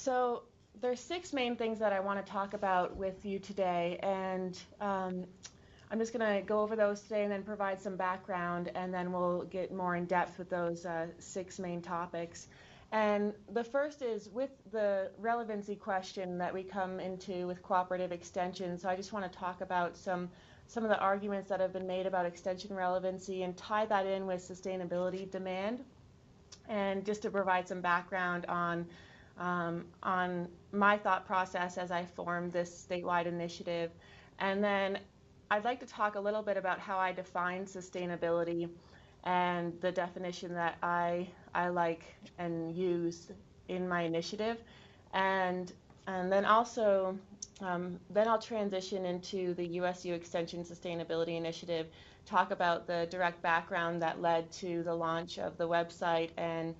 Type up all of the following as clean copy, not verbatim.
So there's six main things that I want to talk about with you today, and I'm just going to go over those today and then provide some background, and then we'll get more in depth with those six main topics. And the first is with the relevancy question that we come into with cooperative extension. So I just want to talk about some of the arguments that have been made about extension relevancy and tie that in with sustainability demand, and just to provide some background on my thought process as I formed this statewide initiative. And then I'd like to talk a little bit about how I define sustainability and the definition that I like and use in my initiative. And then also, then I'll transition into the USU Extension Sustainability Initiative, talk about the direct background that led to the launch of the website and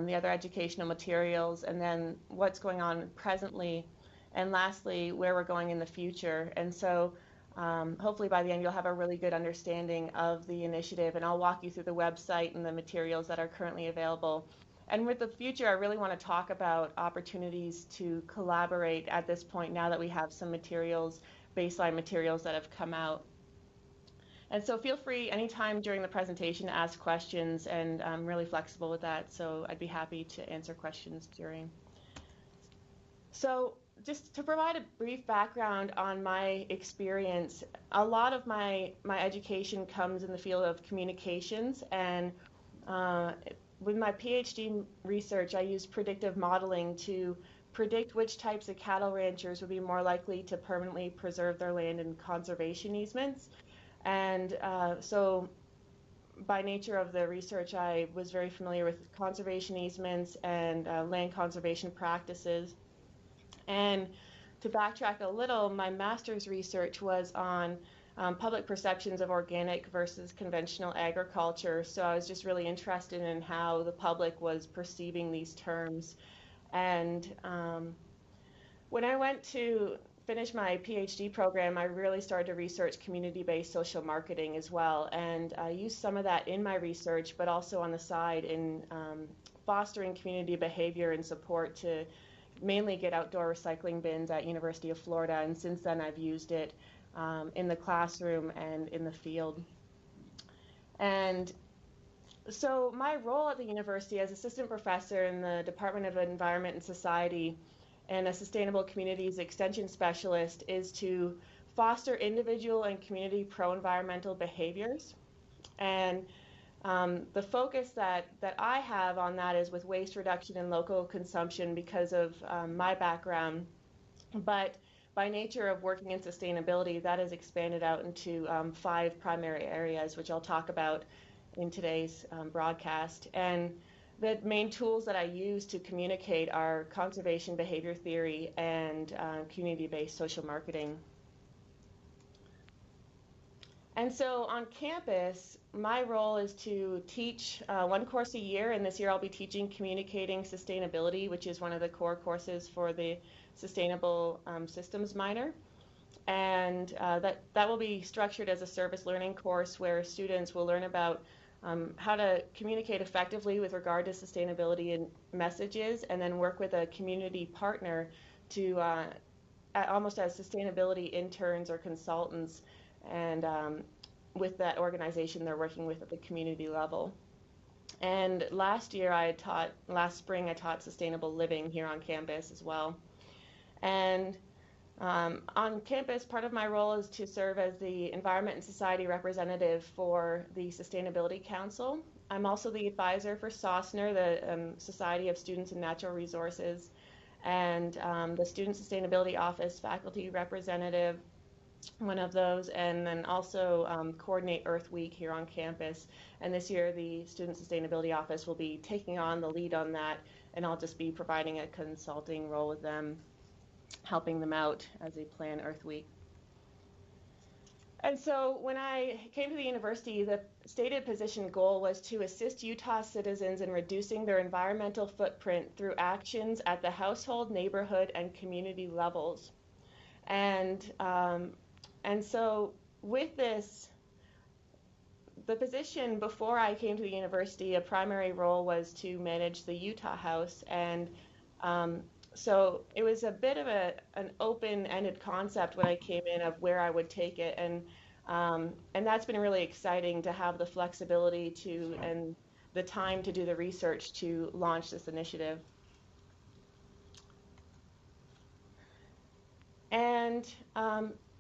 the other educational materials, and then what's going on presently, and lastly, where we're going in the future. And so hopefully by the end you'll have a really good understanding of the initiative, and I'll walk you through the website and the materials that are currently available. And with the future, I really want to talk about opportunities to collaborate at this point now that we have some materials, baseline materials that have come out. And so feel free anytime during the presentation to ask questions, and I'm really flexible with that, so I'd be happy to answer questions during. So just to provide a brief background on my experience, a lot of my education comes in the field of communications, and with my PhD research, I use predictive modeling to predict which types of cattle ranchers would be more likely to permanently preserve their land in conservation easements. And so by nature of the research, I was very familiar with conservation easements and land conservation practices. And to backtrack a little, my master's research was on public perceptions of organic versus conventional agriculture. So I was just really interested in how the public was perceiving these terms. And when I went to finish my PhD program, I really started to research community-based social marketing as well. And I used some of that in my research, but also on the side in fostering community behavior and support to mainly get outdoor recycling bins at University of Florida. And since then, I've used it in the classroom and in the field. And so my role at the university as assistant professor in the Department of Environment and Society and a sustainable communities extension specialist is to foster individual and community pro-environmental behaviors. And the focus that I have on that is with waste reduction and local consumption because of my background. But by nature of working in sustainability, that has expanded out into 5 primary areas, which I'll talk about in today's broadcast. And the main tools that I use to communicate are conservation behavior theory and community-based social marketing. And so on campus, my role is to teach 1 course a year, and this year I'll be teaching Communicating Sustainability, which is one of the core courses for the Sustainable Systems minor. And that will be structured as a service learning course where students will learn about how to communicate effectively with regard to sustainability and messages, and then work with a community partner to almost as sustainability interns or consultants, and with that organization they're working with at the community level. And last spring I taught sustainable living here on campus as well. And on campus, part of my role is to serve as the Environment and Society representative for the Sustainability Council. I'm also the advisor for SOSNR, the Society of Students and Natural Resources, and the Student Sustainability Office faculty representative, one of those, and then also coordinate Earth Week here on campus. And this year, the Student Sustainability Office will be taking on the lead on that, and I'll just be providing a consulting role with them, helping them out as they plan Earth Week. And so when I came to the university, the stated position goal was to assist Utah citizens in reducing their environmental footprint through actions at the household, neighborhood, and community levels. And so with this, the position before I came to the university, a primary role was to manage the Utah House, and So it was a bit of an open-ended concept when I came in of where I would take it, and that's been really exciting to have the flexibility to and the time to do the research to launch this initiative. And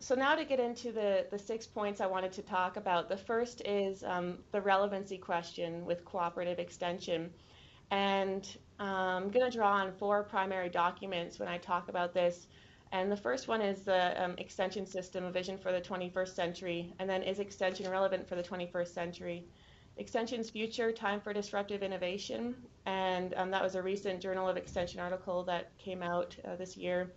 so now to get into the 6 points I wanted to talk about. The first is the relevancy question with cooperative extension. And I'm going to draw on 4 primary documents when I talk about this. And the first one is the extension system, a vision for the 21st century. And then, is extension relevant for the 21st century? Extension's future, time for disruptive innovation. And that was a recent Journal of Extension article that came out this year.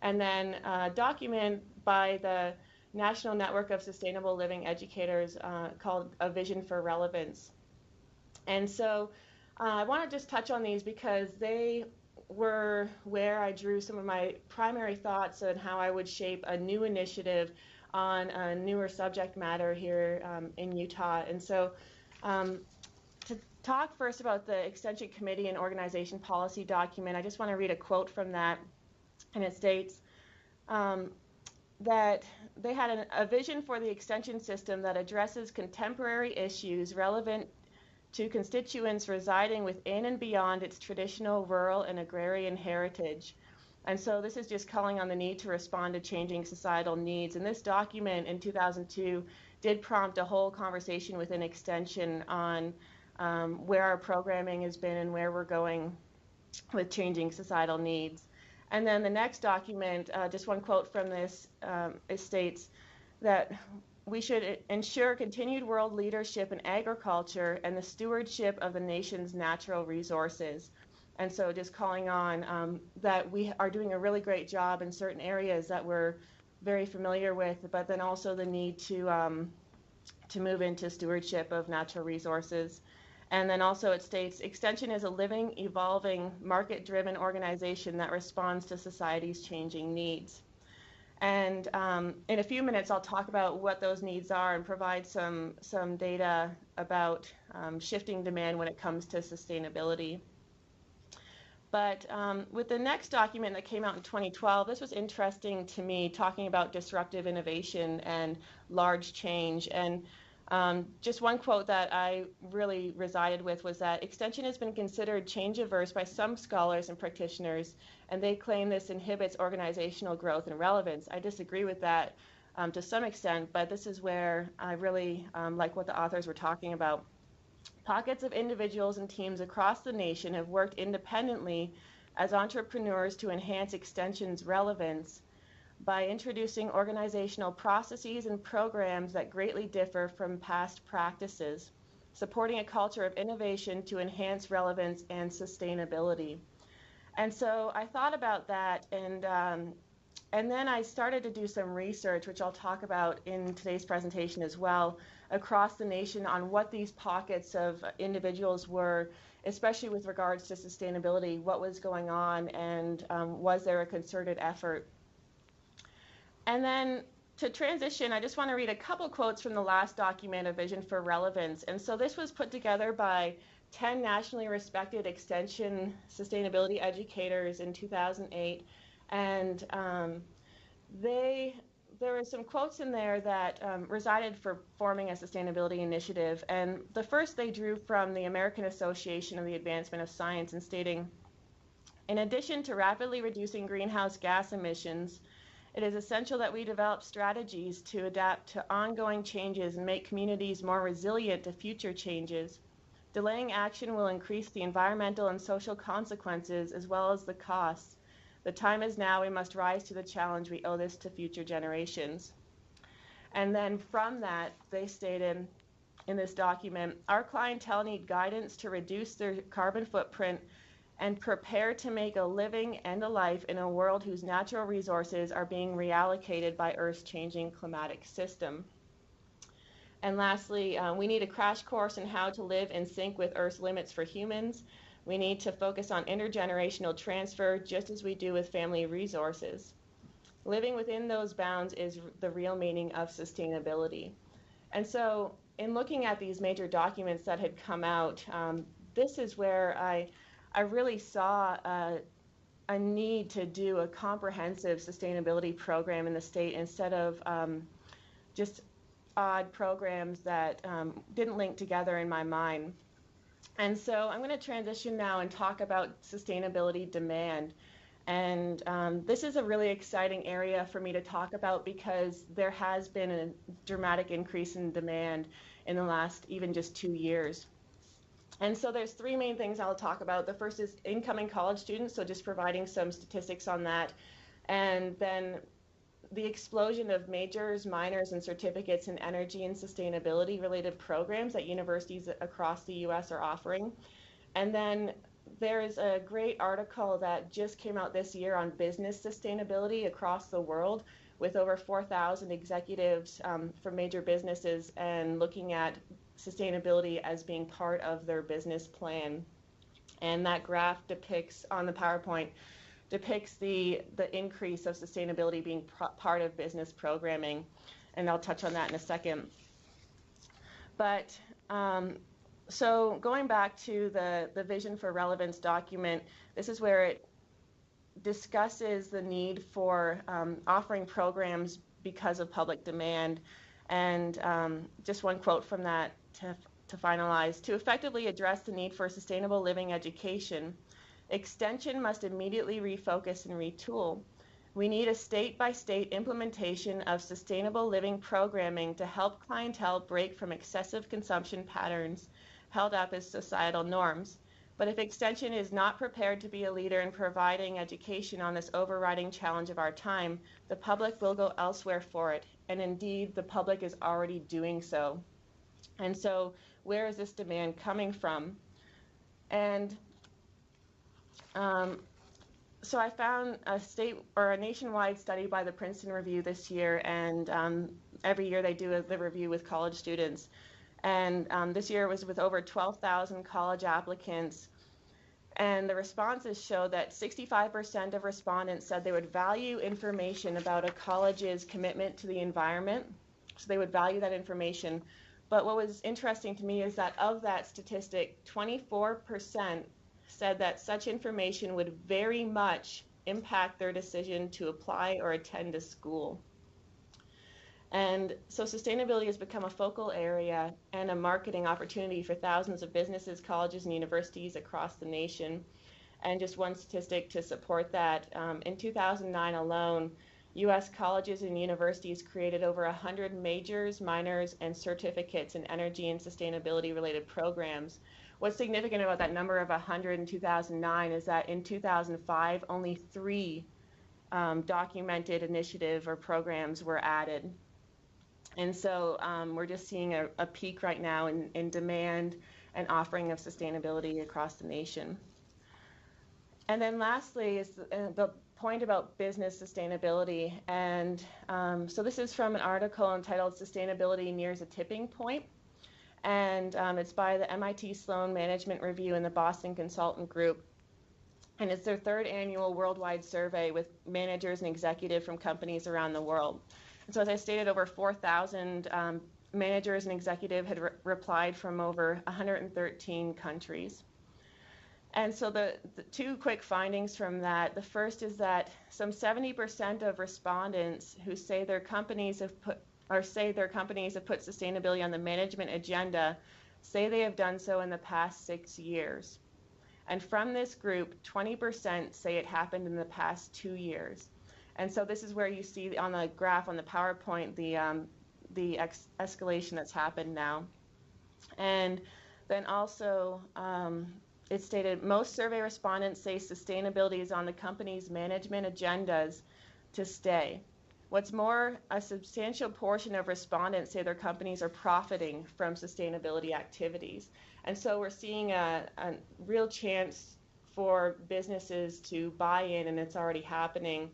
And then a document by the National Network of Sustainable Living Educators called A Vision for Relevance. And so I want to just touch on these because they were where I drew some of my primary thoughts on how I would shape a new initiative on a newer subject matter here in Utah. And so to talk first about the Extension Committee and Organization Policy document, I just want to read a quote from that. And it states that they had a vision for the extension system that addresses contemporary issues relevant to constituents residing within and beyond its traditional rural and agrarian heritage. And so this is just calling on the need to respond to changing societal needs. And this document in 2002 did prompt a whole conversation within Extension on where our programming has been and where we're going with changing societal needs. And then the next document, just one quote from this, it states that we should ensure continued world leadership in agriculture and the stewardship of the nation's natural resources. And so just calling on that we are doing a really great job in certain areas that we're very familiar with, but then also the need to move into stewardship of natural resources. And then also it states, Extension is a living, evolving, market-driven organization that responds to society's changing needs. And in a few minutes, I'll talk about what those needs are and provide some data about shifting demand when it comes to sustainability. But with the next document that came out in 2012, this was interesting to me, talking about disruptive innovation and large change. And just one quote that I really resided with was that Extension has been considered change averse by some scholars and practitioners, and they claim this inhibits organizational growth and relevance. I disagree with that to some extent, but this is where I really like what the authors were talking about. Pockets of individuals and teams across the nation have worked independently as entrepreneurs to enhance Extension's relevance by introducing organizational processes and programs that greatly differ from past practices, supporting a culture of innovation to enhance relevance and sustainability. And so I thought about that, and then I started to do some research, which I'll talk about in today's presentation as well, across the nation on what these pockets of individuals were, especially with regards to sustainability, what was going on, and was there a concerted effort. And then to transition, I just want to read a couple quotes from the last document, A Vision for Relevance. And so this was put together by 10 nationally respected extension sustainability educators in 2008. And there were some quotes in there that resided for forming a sustainability initiative. And the first they drew from the American Association of the Advancement of Science, and stating, in addition to rapidly reducing greenhouse gas emissions, it is essential that we develop strategies to adapt to ongoing changes and make communities more resilient to future changes. Delaying action will increase the environmental and social consequences as well as the costs. The time is now. We must rise to the challenge. We owe this to future generations. And then from that, they stated in this document, our clientele need guidance to reduce their carbon footprint and prepare to make a living and a life in a world whose natural resources are being reallocated by Earth's changing climatic system. And lastly, we need a crash course in how to live in sync with Earth's limits for humans. We need to focus on intergenerational transfer, just as we do with family resources. Living within those bounds is the real meaning of sustainability. And so in looking at these major documents that had come out, this is where I really saw a need to do a comprehensive sustainability program in the state instead of just odd programs that didn't link together in my mind. And so I'm going to transition now and talk about sustainability demand. And this is a really exciting area for me to talk about because there has been a dramatic increase in demand in the last even just 2 years. And so there's three main things I'll talk about. The first is incoming college students, so just providing some statistics on that. And then the explosion of majors, minors, and certificates in energy and sustainability related programs that universities across the US are offering. And then there is a great article that just came out this year on business sustainability across the world with over 4,000 executives from major businesses and looking at sustainability as being part of their business plan. And that graph depicts on the PowerPoint depicts the increase of sustainability being part of business programming, and I'll touch on that in a second. But so going back to the Vision for Relevance document, this is where it discusses the need for offering programs because of public demand. And just one quote from that to finalize: to effectively address the need for sustainable living education, Extension must immediately refocus and retool. We need a state-by-state implementation of sustainable living programming to help clientele break from excessive consumption patterns held up as societal norms. But if Extension is not prepared to be a leader in providing education on this overriding challenge of our time, the public will go elsewhere for it. And indeed, the public is already doing so. And so where is this demand coming from? And so I found a nationwide study by the Princeton Review this year, and every year they do the review with college students. And this year it was with over 12,000 college applicants. And the responses show that 65% of respondents said they would value information about a college's commitment to the environment. So they would value that information. But what was interesting to me is that of that statistic, 24% said that such information would very much impact their decision to apply or attend a school. And so sustainability has become a focal area and a marketing opportunity for thousands of businesses, colleges, and universities across the nation. And just one statistic to support that, in 2009 alone, US colleges and universities created over 100 majors, minors, and certificates in energy and sustainability related programs. What's significant about that number of 100 in 2009 is that in 2005, only 3 documented initiative or programs were added. And so we're just seeing a peak right now in demand and offering of sustainability across the nation. And then lastly is the point about business sustainability. And so this is from an article entitled Sustainability Nears a Tipping Point. And it's by the MIT Sloan Management Review and the Boston Consultant Group. And it's their 3rd annual worldwide survey with managers and executives from companies around the world. And so as I stated, over 4,000 managers and executives had replied from over 113 countries. And so the 2 quick findings from that: the first is that some 70% of respondents who say their companies have put sustainability on the management agenda say they have done so in the past 6 years. And from this group, 20% say it happened in the past 2 years. And so this is where you see on the graph on the PowerPoint the escalation that's happened now. And then also it stated most survey respondents say sustainability is on the company's management agendas to stay. What's more, a substantial portion of respondents say their companies are profiting from sustainability activities. And so we're seeing a real chance for businesses to buy in, and it's already happening.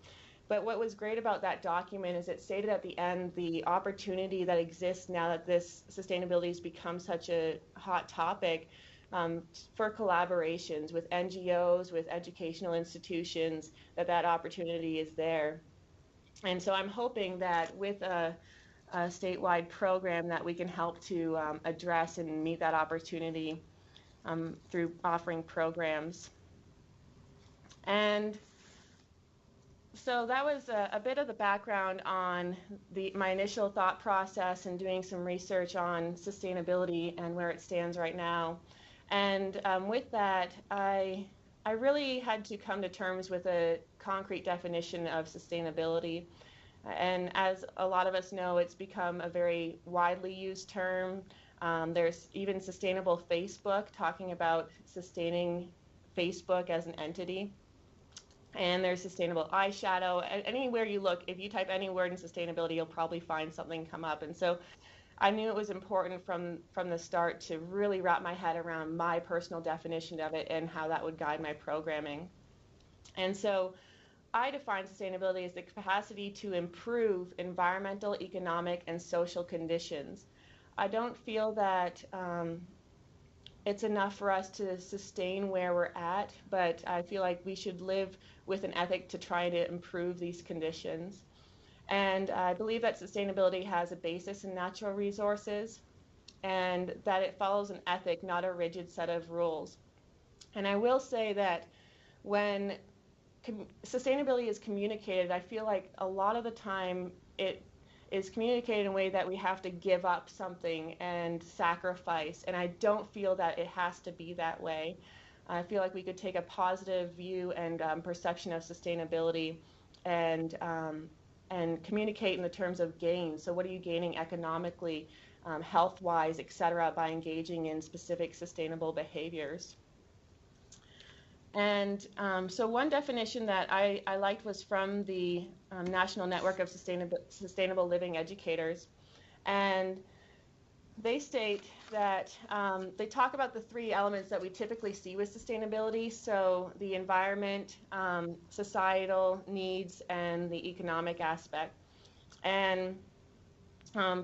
But what was great about that document is it stated at the end the opportunity that exists now that this sustainability has become such a hot topic for collaborations with NGOs, with educational institutions, that opportunity is there. And so I'm hoping that with a statewide program that we can help to address and meet that opportunity through offering programs. And So that was a bit of the background on my initial thought process and doing some research on sustainability and where it stands right now. And with that, I really had to come to terms with a concrete definition of sustainability. And as a lot of us know, it's become a very widely used term. There's even sustainable Facebook talking about sustaining Facebook as an entity. And there's sustainable eyeshadow. Anywhere you look, if you type any word in sustainability, you'll probably find something come up. And so I knew it was important from the start to really wrap my head around my personal definition of it and how that would guide my programming. And so I define sustainability as the capacity to improve environmental, economic, and social conditions. I don't feel that it's enough for us to sustain where we're at, but I feel like we should live with an ethic to try to improve these conditions. And I believe that sustainability has a basis in natural resources and that it follows an ethic, not a rigid set of rules. And I will say that when sustainability is communicated, I feel like a lot of the time it is communicated in a way that we have to give up something and sacrifice. And I don't feel that it has to be that way. I feel like we could take a positive view and perception of sustainability and communicate in the terms of gain. So what are you gaining economically, health-wise, et cetera, by engaging in specific sustainable behaviors? And so one definition that I liked was from the National Network of Sustainable Living Educators. And they state that they talk about the three elements that we typically see with sustainability. So the environment, societal needs, and the economic aspect. And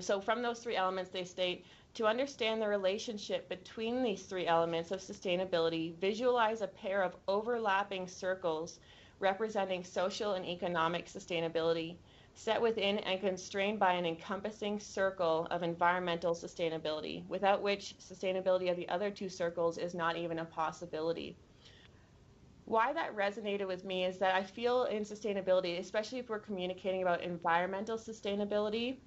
so from those three elements, they state, to understand the relationship between these three elements of sustainability, visualize a pair of overlapping circles representing social and economic sustainability, set within and constrained by an encompassing circle of environmental sustainability, without which sustainability of the other two circles is not even a possibility. Why that resonated with me is that I feel in sustainability, especially if we're communicating about environmental sustainability,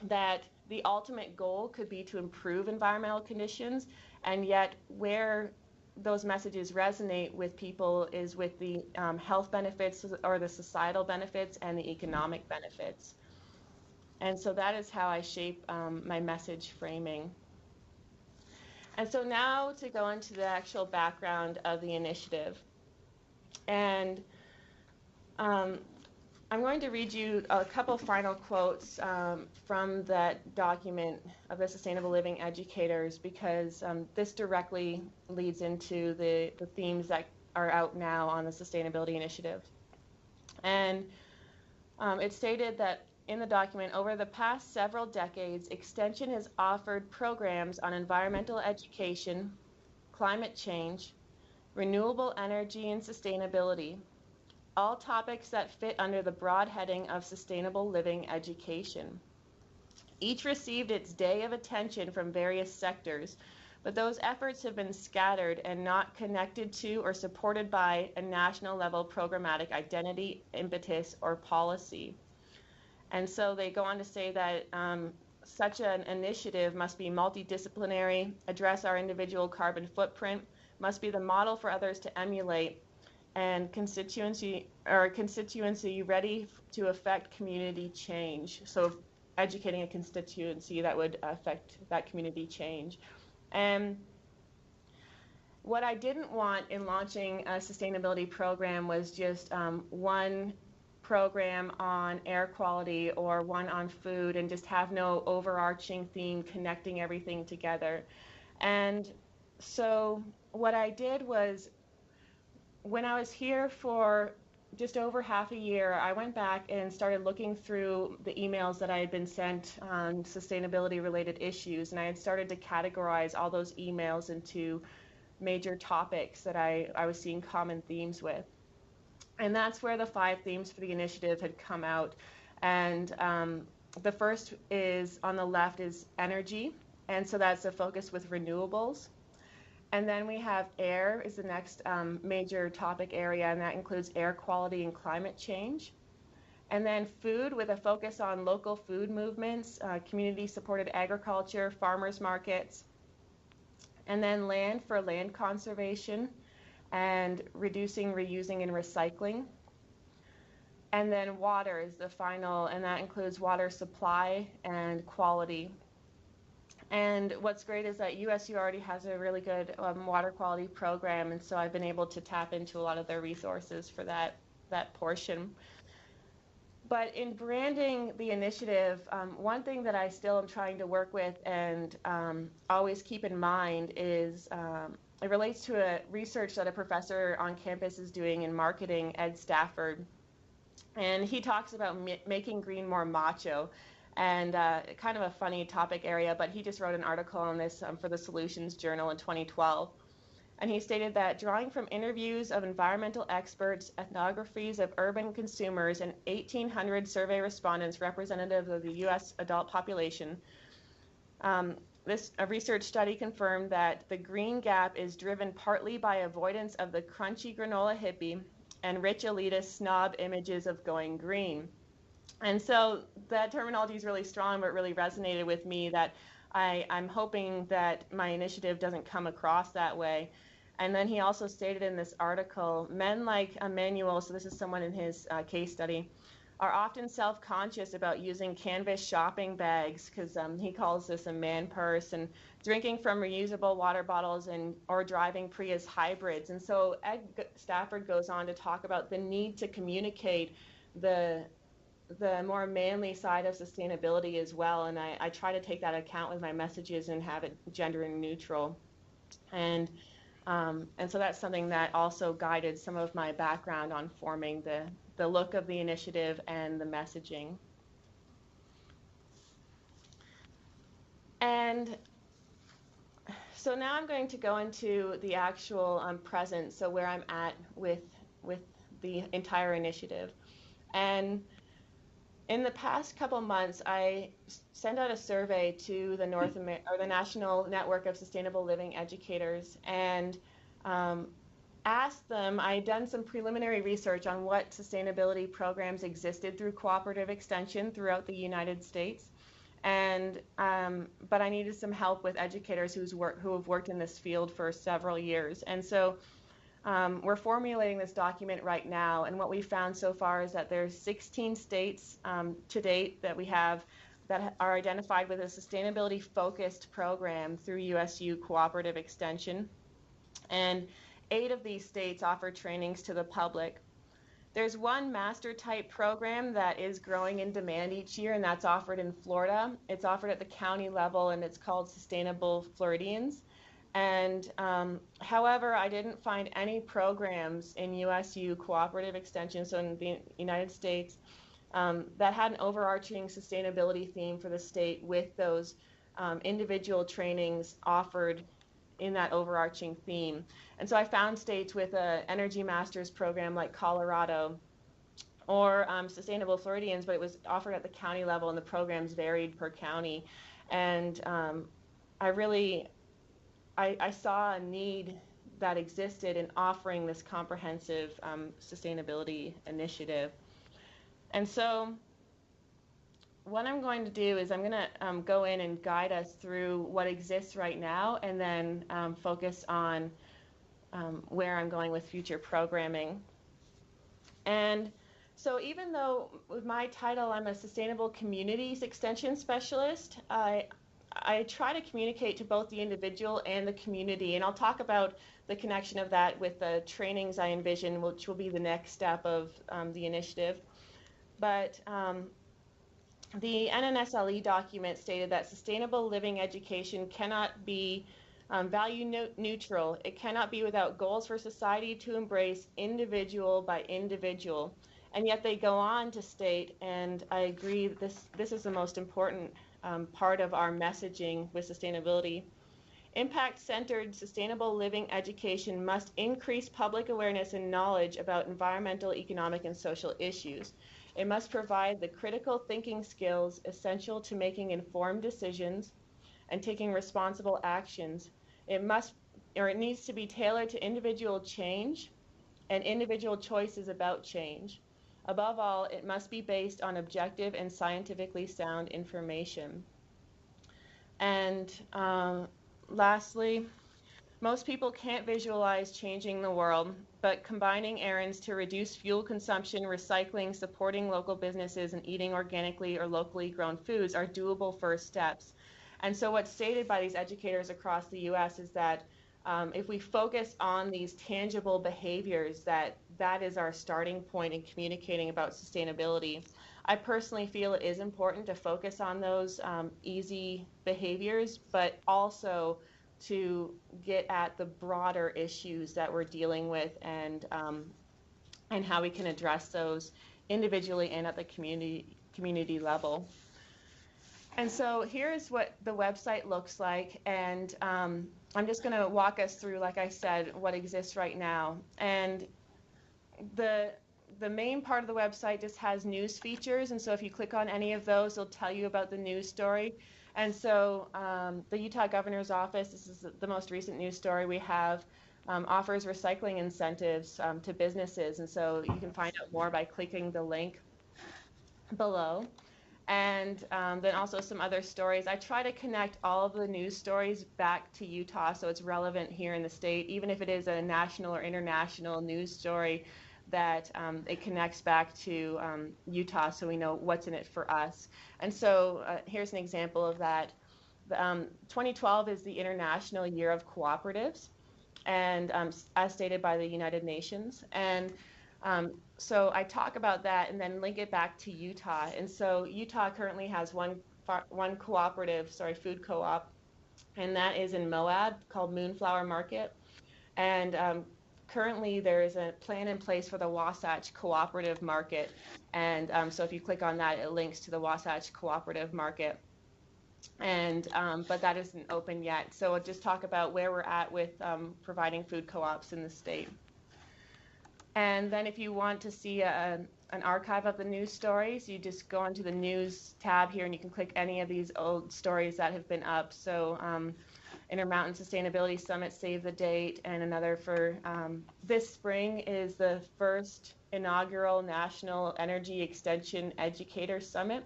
that the ultimate goal could be to improve environmental conditions, and yet where those messages resonate with people is with the health benefits or the societal benefits and the economic benefits. And so that is how I shape my message framing. And so now to go into the actual background of the initiative. And I'm going to read you a couple final quotes from that document of the Sustainable Living Educators, because this directly leads into the themes that are out now on the Sustainability Initiative. And it stated that in the document, over the past several decades, Extension has offered programs on environmental education, climate change, renewable energy, and sustainability, all topics that fit under the broad heading of sustainable living education. Each received its day of attention from various sectors, but those efforts have been scattered and not connected to or supported by a national level programmatic identity, impetus, or policy. And so they go on to say that such an initiative must be multidisciplinary, address our individual carbon footprint, must be the model for others to emulate, and constituency ready to affect community change. So educating a constituency that would affect that community change. And what I didn't want in launching a sustainability program was just one program on air quality or one on food and just have no overarching theme connecting everything together. And so what I did was, when I was here for just over half a year, I went back and started looking through the emails that I had been sent on sustainability related issues, and I had started to categorize all those emails into major topics that I was seeing common themes with. And that's where the 5 themes for the initiative had come out. And the first is on the left is energy, and so that's a focus with renewables. And then we have air is the next major topic area, and that includes air quality and climate change. And then food with a focus on local food movements, community-supported agriculture, farmers markets. And then land for land conservation and reducing, reusing, and recycling. And then water is the final, and that includes water supply and quality. And what's great is that USU already has a really good water quality program, and so I've been able to tap into a lot of their resources for that portion. But in branding the initiative, one thing that I still am trying to work with and always keep in mind is it relates to a research that a professor on campus is doing in marketing, Ed Stafford. And he talks about making green more macho, and kind of a funny topic area, but he just wrote an article on this for the Solutions Journal in 2012. And he stated that drawing from interviews of environmental experts, ethnographies of urban consumers, and 1,800 survey respondents representative of the U.S. adult population, a research study confirmed that the green gap is driven partly by avoidance of the crunchy granola hippie and rich elitist snob images of going green. And so that terminology is really strong, but really resonated with me that I'm hoping that my initiative doesn't come across that way. And then he also stated in this article, men like Emmanuel, so this is someone in his case study, are often self-conscious about using canvas shopping bags, because he calls this a man purse, and drinking from reusable water bottles or driving Prius hybrids. And so Ed Stafford goes on to talk about the need to communicate the more manly side of sustainability as well. And I try to take that account with my messages and have it gender neutral. And so that's something that also guided some of my background on forming the look of the initiative and the messaging. And so now I'm going to go into the actual present, so where I'm at with the entire initiative. And in the past couple months, I sent out a survey to the the National Network of Sustainable Living Educators, and asked them. I had done some preliminary research on what sustainability programs existed through cooperative extension throughout the United States, and but I needed some help with educators who have worked in this field for several years, and so. We're formulating this document right now, and what we found so far is that there's 16 states to date that we have that are identified with a sustainability-focused program through USU Cooperative Extension, and 8 of these states offer trainings to the public. There's one master-type program that is growing in demand each year, and that's offered in Florida. It's offered at the county level, and it's called Sustainable Floridians. And however, I didn't find any programs in USU Cooperative Extension, so in the United States, that had an overarching sustainability theme for the state with those individual trainings offered in that overarching theme. And so I found states with an Energy Masters program like Colorado or Sustainable Floridians, but it was offered at the county level and the programs varied per county. And I saw a need that existed in offering this comprehensive sustainability initiative. And so what I'm going to do is I'm going to go in and guide us through what exists right now, and then focus on where I'm going with future programming. And so even though with my title I'm a Sustainable Communities Extension Specialist, I try to communicate to both the individual and the community, and I'll talk about the connection of that with the trainings I envision, which will be the next step of the initiative. But the NNSLE document stated that sustainable living education cannot be value neutral. It cannot be without goals for society to embrace individual by individual. And yet they go on to state, and I agree, this is the most important part of our messaging with sustainability. Impact-centered sustainable living education must increase public awareness and knowledge about environmental, economic, and social issues. It must provide the critical thinking skills essential to making informed decisions and taking responsible actions. It must or it needs to be tailored to individual change and individual choices about change. Above all, it must be based on objective and scientifically sound information. And lastly, most people can't visualize changing the world, but combining errands to reduce fuel consumption, recycling, supporting local businesses, and eating organically or locally grown foods are doable first steps. And so what's stated by these educators across the US is that if we focus on these tangible behaviors, that is our starting point in communicating about sustainability. I personally feel it is important to focus on those easy behaviors, but also to get at the broader issues that we're dealing with and how we can address those individually and at the community level. And so here's what the website looks like, and I'm just going to walk us through, like I said, what exists right now. And the main part of the website just has news features, and so if you click on any of those, it'll tell you about the news story. And so the Utah Governor's Office, this is the most recent news story we have, offers recycling incentives to businesses, and so you can find out more by clicking the link below. And then also some other stories. I try to connect all of the news stories back to Utah so it's relevant here in the state, even if it is a national or international news story, that it connects back to Utah so we know what's in it for us. And so here's an example of that. 2012 is the International Year of Cooperatives, and as stated by the United Nations. And so I talk about that and then link it back to Utah. And so Utah currently has one cooperative, food co-op, and that is in Moab called Moonflower Market. And currently there is a plan in place for the Wasatch Cooperative Market. And so if you click on that, it links to the Wasatch Cooperative Market. And but that isn't open yet. So I'll just talk about where we're at with providing food co-ops in the state. And then if you want to see an archive of the news stories, you just go into the news tab here and you can click any of these old stories that have been up. So Intermountain Sustainability Summit, save the date, and another for this spring is the first inaugural National Energy Extension Educator Summit.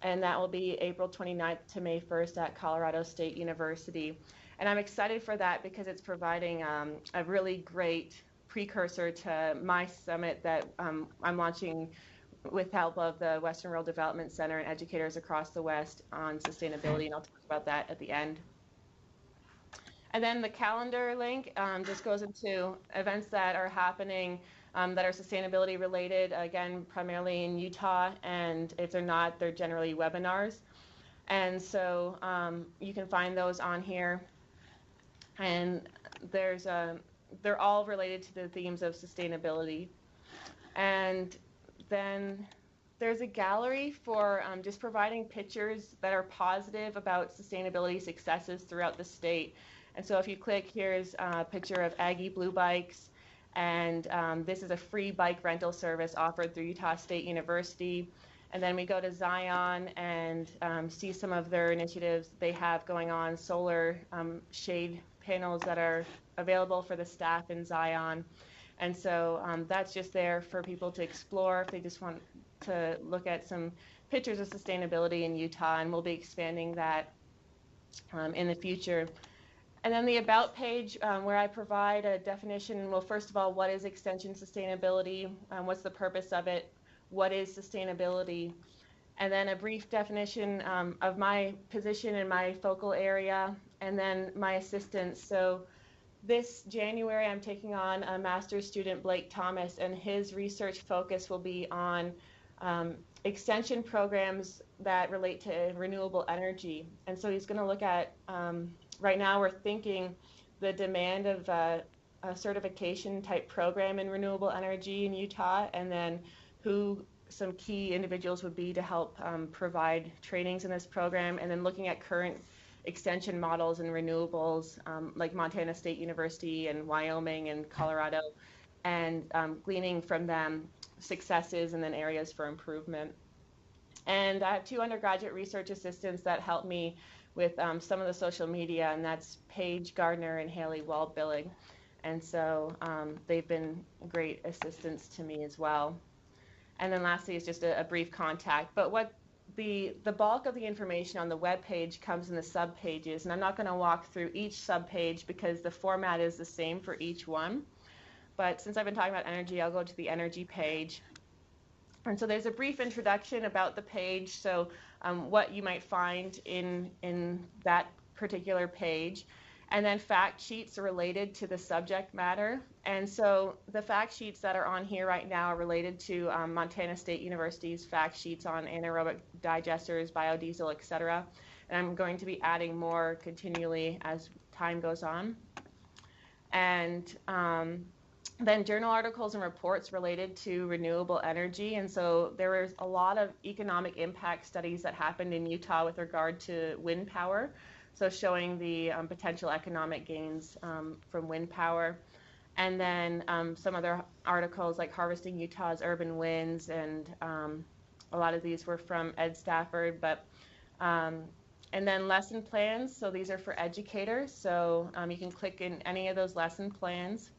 And that will be April 29th to May 1st at Colorado State University. And I'm excited for that because it's providing a really great precursor to my summit that I'm launching with help of the Western Rural Development Center and educators across the West on sustainability, and I'll talk about that at the end. And then the calendar link just goes into events that are happening that are sustainability related, again, primarily in Utah, and if they're not, they're generally webinars. And so you can find those on here. And they're all related to the themes of sustainability. And then there's a gallery for just providing pictures that are positive about sustainability successes throughout the state. And so if you click, here's a picture of Aggie Blue Bikes, and this is a free bike rental service offered through Utah State University. And then we go to Zion and see some of their initiatives they have going on, solar shade panels that are available for the staff in Zion. And so that's just there for people to explore if they just want to look at some pictures of sustainability in Utah, and we'll be expanding that in the future. And then the About page where I provide a definition. Well, first of all, what is extension sustainability? What's the purpose of it? What is sustainability? And then a brief definition of my position in my focal area, and then my assistance. So this January, I'm taking on a master's student, Blake Thomas, and his research focus will be on extension programs that relate to renewable energy. And so he's going to look at, right now we're thinking the demand of a certification type program in renewable energy in Utah, and then who some key individuals would be to help provide trainings in this program, and then looking at current extension models and renewables like Montana State University and Wyoming and Colorado, and gleaning from them successes and then areas for improvement. And I have 2 undergraduate research assistants that help me with some of the social media, and that's Paige Gardner and Haley Wald-Billig. And so they've been great assistance to me as well. And then lastly is just a brief contact. But what the bulk of the information on the web page comes in the subpages, and I'm not going to walk through each subpage because the format is the same for each one. But since I've been talking about energy, I'll go to the energy page. And so there's a brief introduction about the page, so what you might find in that particular page, and then fact sheets related to the subject matter. And so the fact sheets that are on here right now are related to Montana State University's fact sheets on anaerobic digesters, biodiesel, etc. And I'm going to be adding more continually as time goes on. And then journal articles and reports related to renewable energy. And so there was a lot of economic impact studies that happened in Utah with regard to wind power. So showing the potential economic gains from wind power. And then some other articles like Harvesting Utah's Urban Winds, and a lot of these were from Ed Stafford. But and then lesson plans, so these are for educators. So you can click in any of those lesson plans.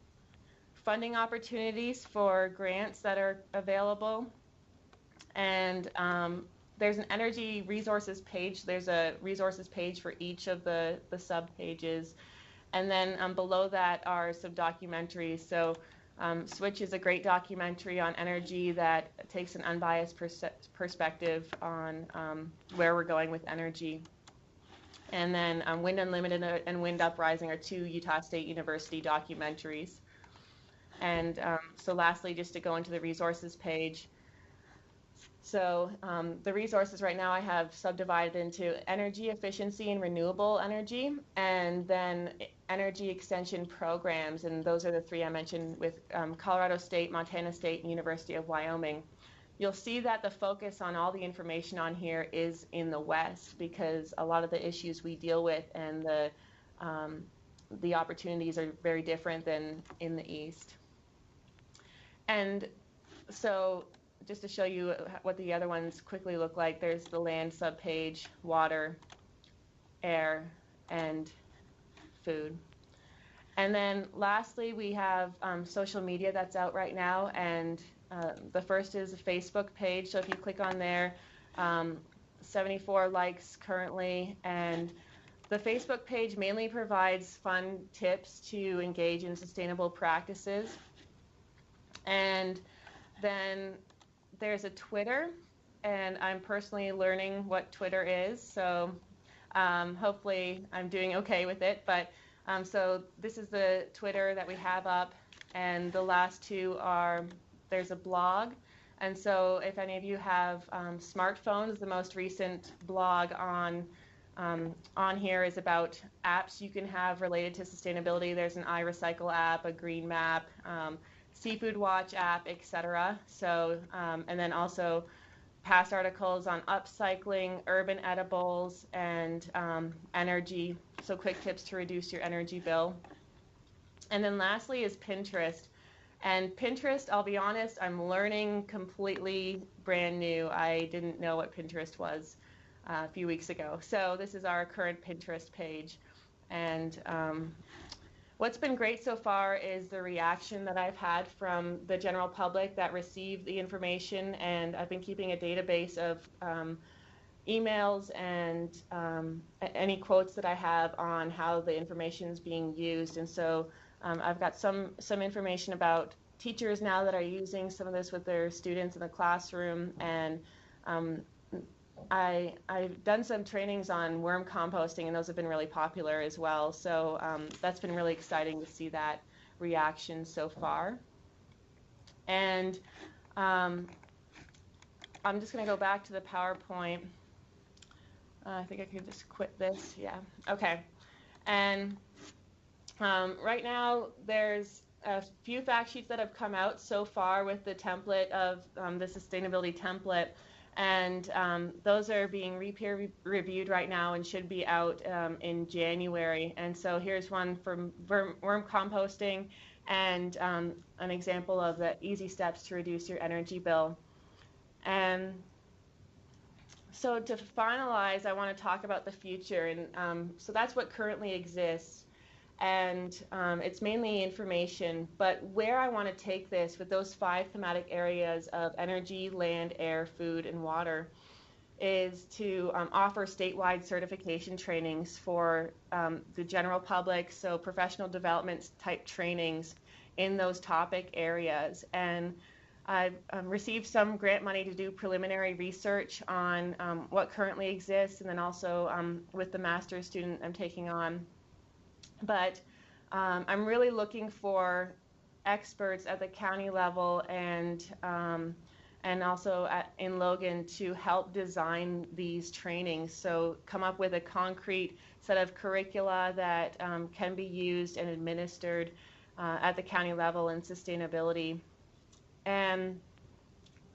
Funding opportunities for grants that are available. And there's an energy resources page. There's a resources page for each of the sub-pages. And then below that are some documentaries. So Switch is a great documentary on energy that takes an unbiased perspective on where we're going with energy. And then Wind Unlimited and Wind Uprising are two Utah State University documentaries. And so lastly, just to go into the resources page. So the resources right now I have subdivided into energy efficiency and renewable energy, and then energy extension programs. And those are the three I mentioned with Colorado State, Montana State, and University of Wyoming. You'll see that the focus on all the information on here is in the West, because a lot of the issues we deal with and the opportunities are very different than in the East. And so just to show you what the other ones quickly look like, there's the land subpage, water, air, and food. And then lastly, we have social media that's out right now, and the first is a Facebook page. So if you click on there, 74 likes currently, and the Facebook page mainly provides fun tips to engage in sustainable practices. And then there's a Twitter, and I'm personally learning what Twitter is, so hopefully I'm doing okay with it. But so this is the Twitter that we have up, and the last two are, there's a blog. And so if any of you have smartphones, the most recent blog on here is about apps you can have related to sustainability. There's an iRecycle app, a green map, Seafood Watch app, etc. So, and then also past articles on upcycling, urban edibles, and energy. So quick tips to reduce your energy bill. And then lastly is Pinterest. And Pinterest, I'll be honest, I'm learning completely brand new. I didn't know what Pinterest was a few weeks ago. So this is our current Pinterest page. And what's been great so far is the reaction that I've had from the general public that received the information, and I've been keeping a database of emails and any quotes that I have on how the information is being used. And so I've got some information about teachers now that are using some of this with their students in the classroom, and I've done some trainings on worm composting, and those have been really popular as well. So that's been really exciting to see that reaction so far. And I'm just going to go back to the PowerPoint. I think I could just quit this. Yeah. Okay. And right now there's a few fact sheets that have come out so far with the template of the sustainability template. And those are being peer reviewed right now and should be out in January. And so here's one from worm composting, and an example of the easy steps to reduce your energy bill. And So to finalize, I want to talk about the future, and so that's what currently exists, and it's mainly information. But where I want to take this with those 5 thematic areas of energy, land, air, food, and water is to offer statewide certification trainings for the general public, so professional development type trainings in those topic areas. And I've received some grant money to do preliminary research on what currently exists, and then also with the master's student I'm taking on. But I'm really looking for experts at the county level and also in Logan to help design these trainings. So come up with a concrete set of curricula that can be used and administered at the county level in sustainability. And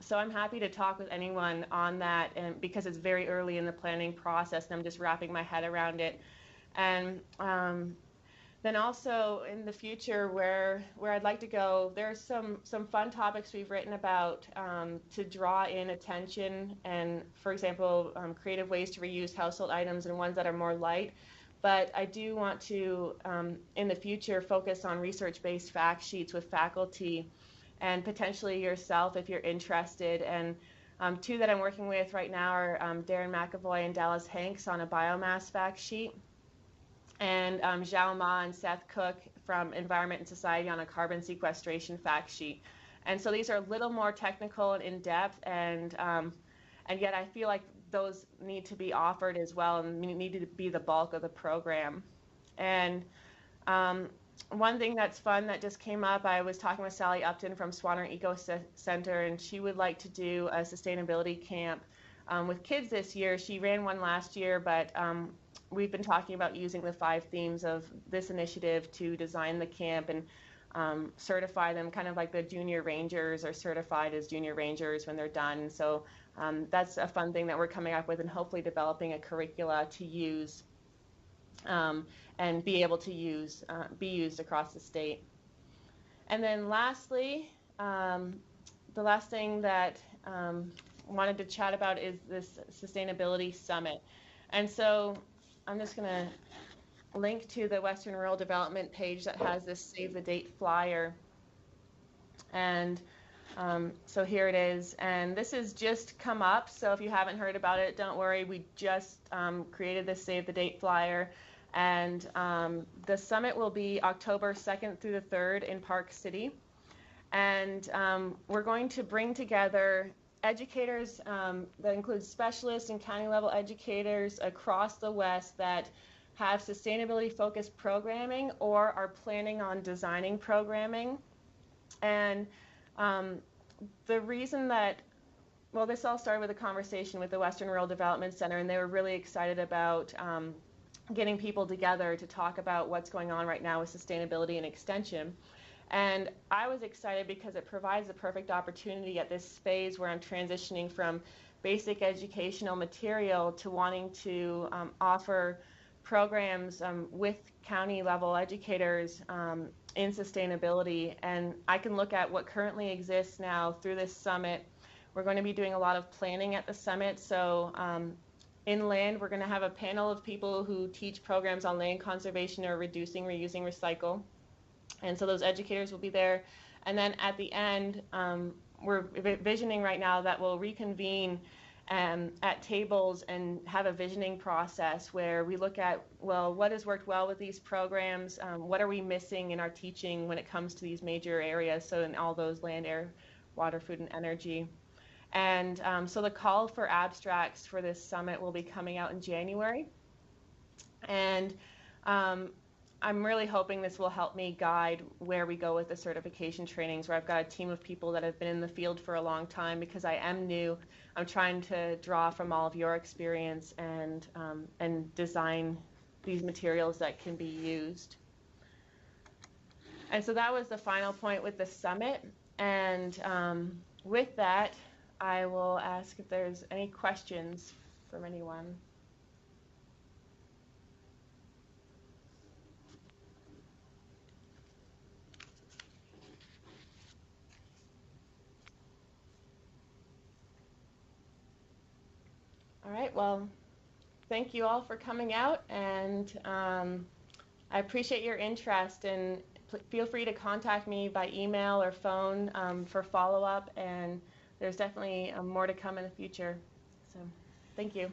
so I'm happy to talk with anyone on that, and because it's very early in the planning process and I'm just wrapping my head around it. And then also in the future where I'd like to go, there's some fun topics we've written about to draw in attention, and for example, creative ways to reuse household items and ones that are more light. But I do want to, in the future, focus on research-based fact sheets with faculty and potentially yourself if you're interested. And 2 that I'm working with right now are Darren McAvoy and Dallas Hanks on a biomass fact sheet, and Zhao Ma and Seth Cook from Environment and Society on a carbon sequestration fact sheet. And so these are a little more technical and in-depth, and yet I feel like those need to be offered as well and need to be the bulk of the program. And one thing that's fun that just came up, I was talking with Sally Upton from Swanner Eco Center, and she would like to do a sustainability camp with kids this year. She ran one last year, but we've been talking about using the 5 themes of this initiative to design the camp and certify them, kind of like the junior rangers are certified as junior rangers when they're done. So that's a fun thing that we're coming up with, and hopefully developing a curricula to use and be able to be used across the state. And then lastly, the last thing that wanted to chat about is this sustainability summit. And so I'm just going to link to the Western Rural Development page that has this save the date flyer. And so here it is. And this has just come up. So if you haven't heard about it, don't worry. We just created this save the date flyer. And the summit will be October 2nd through the 3rd in Park City. And we're going to bring together educators that includes specialists and county level educators across the West that have sustainability focused programming or are planning on designing programming. And the reason that, well, this all started with a conversation with the Western Rural Development Center, and they were really excited about getting people together to talk about what's going on right now with sustainability and extension. And I was excited because it provides the perfect opportunity at this phase where I'm transitioning from basic educational material to wanting to offer programs with county level educators in sustainability. And I can look at what currently exists now through this summit. We're going to be doing a lot of planning at the summit. So in land, we're going to have a panel of people who teach programs on land conservation or reducing, reusing, recycle. And so those educators will be there. And then at the end, we're visioning right now that we'll reconvene at tables and have a visioning process where we look at, well, what has worked well with these programs? What are we missing in our teaching when it comes to these major areas? So in all those land, air, water, food, and energy. And so the call for abstracts for this summit will be coming out in January. And I'm really hoping this will help me guide where we go with the certification trainings, where I've got a team of people that have been in the field for a long time. Because I am new, I'm trying to draw from all of your experience and design these materials that can be used. And so that was the final point with the summit. And with that, I will ask if there's any questions from anyone. All right, well, thank you all for coming out, and I appreciate your interest, and feel free to contact me by email or phone for follow-up, and there's definitely more to come in the future. So thank you.